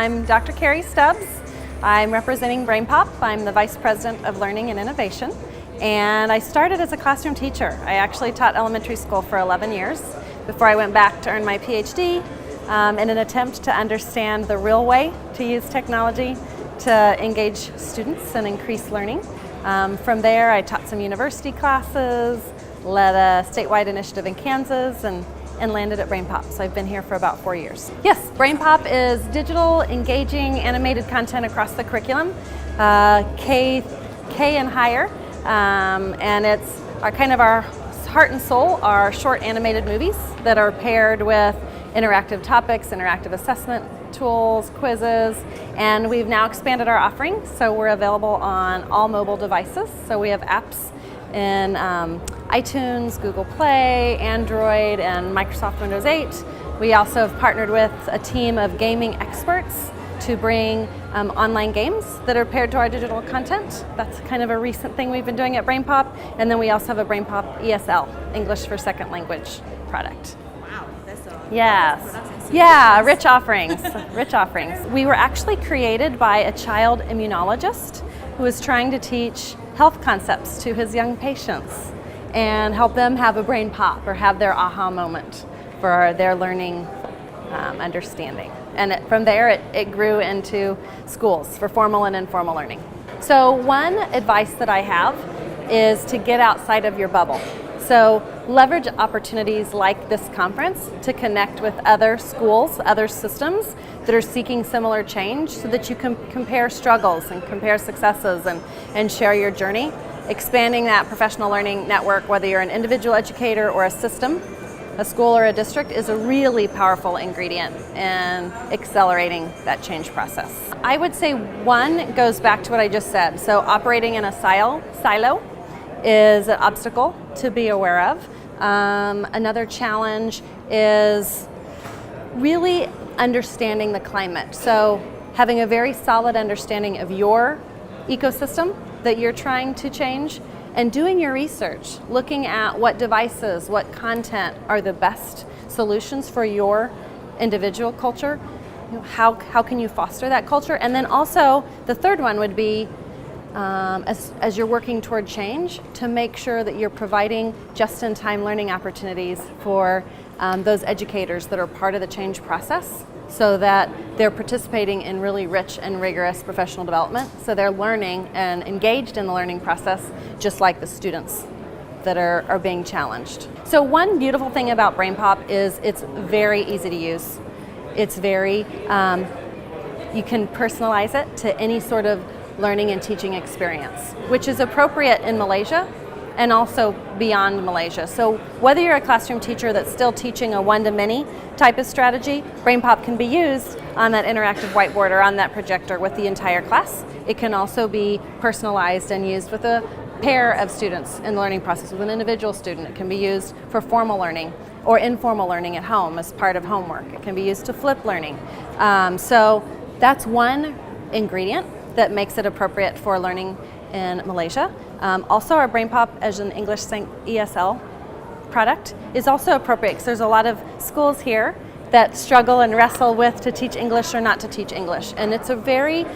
I'm Dr. Kari Stubbs. I'm representing BrainPOP. I'm the Vice President of Learning and Innovation. And I started as a classroom teacher. I actually taught elementary school for 11 years before I went back to earn my PhD in an attempt to understand the real way to use technology to engage students and increase learning. From there, I taught some university classes, led a statewide initiative in Kansas, and landed at BrainPOP. So I've been here for about 4 years. Yes, BrainPOP is digital, engaging, animated content across the curriculum, K and higher, and it's our heart and soul are short animated movies that are paired with interactive topics, interactive assessment tools, quizzes, and we've now expanded our offering, so we're available on all mobile devices. So we have apps in iTunes, Google Play, Android, and Microsoft Windows 8. We also have partnered with a team of gaming experts to bring online games that are paired to our digital content. That's kind of a recent thing we've been doing at BrainPOP. And then we also have a BrainPOP ESL, English for Second Language product. Wow, that's a yes. Yeah, rich offerings, rich offerings. We were actually created by a child immunologist who was trying to teach health concepts to his young patients and help them have a brain pop or have their aha moment for their learning understanding. And from there, it grew into schools for formal and informal learning. So one advice that I have is to get outside of your bubble. So leverage opportunities like this conference to connect with other schools, other systems that are seeking similar change so that you can compare struggles and compare successes and share your journey. Expanding that professional learning network, whether you're an individual educator or a system, a school or a district, is a really powerful ingredient in accelerating that change process. I would say one goes back to what I just said. So operating in a silo is an obstacle to be aware of. Another challenge is really understanding the climate. So having a very solid understanding of your ecosystem that you're trying to change and doing your research, looking at what devices, what content are the best solutions for your individual culture. How can you foster that culture? And then also the third one would be as you're working toward change, to make sure that you're providing just-in-time learning opportunities for those educators that are part of the change process, so that they're participating in really rich and rigorous professional development, so they're learning and engaged in the learning process just like the students that are being challenged. So one beautiful thing about BrainPOP is it's very easy to use. It's very, you can personalize it to any sort of learning and teaching experience, which is appropriate in Malaysia and also beyond Malaysia. So whether you're a classroom teacher that's still teaching a one-to-many type of strategy, BrainPOP can be used on that interactive whiteboard or on that projector with the entire class. It can also be personalized and used with a pair of students in the learning process. With an individual student, it can be used for formal learning or informal learning at home as part of homework. It can be used to flip learning. So that's one ingredient that makes it appropriate for learning in Malaysia. Also, our BrainPOP as an English Sync ESL product is also appropriate because there's a lot of schools here that struggle and wrestle with to teach English or not to teach English. And it's a very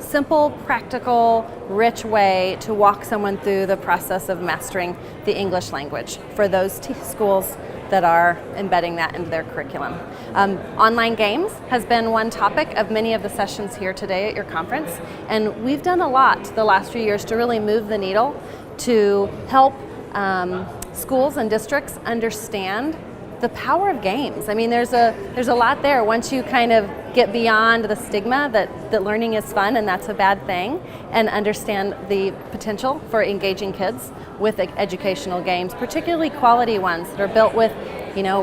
simple, practical, rich way to walk someone through the process of mastering the English language for those schools that are embedding that into their curriculum. Online games has been one topic of many of the sessions here today at your conference, and we've done a lot the last few years to really move the needle to help schools and districts understand the power of games. I mean, there's a lot there once you kind of get beyond the stigma that learning is fun and that's a bad thing, and understand the potential for engaging kids with educational games, particularly quality ones that are built with,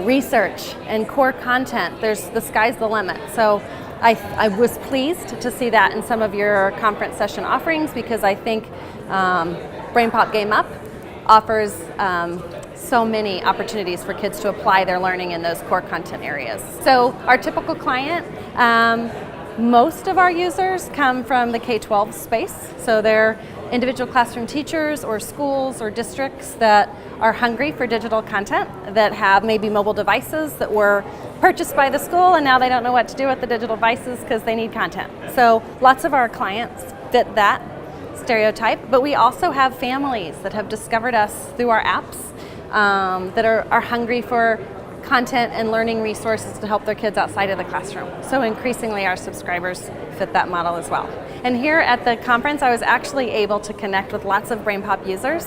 research and core content. The sky's the limit. So I was pleased to see that in some of your conference session offerings, because I think BrainPOP Game Up offers so many opportunities for kids to apply their learning in those core content areas. So our typical client, most of our users come from the K-12 space, so they're individual classroom teachers or schools or districts that are hungry for digital content, that have maybe mobile devices that were purchased by the school and now they don't know what to do with the digital devices because they need content. So lots of our clients fit that stereotype, but we also have families that have discovered us through our apps that are hungry for content and learning resources to help their kids outside of the classroom. So increasingly our subscribers fit that model as well. And here at the conference, I was actually able to connect with lots of BrainPOP users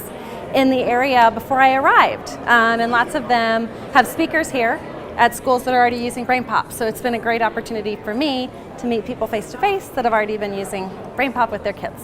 in the area before I arrived. And lots of them have speakers here at schools that are already using BrainPOP. So it's been a great opportunity for me to meet people face to face that have already been using BrainPOP with their kids.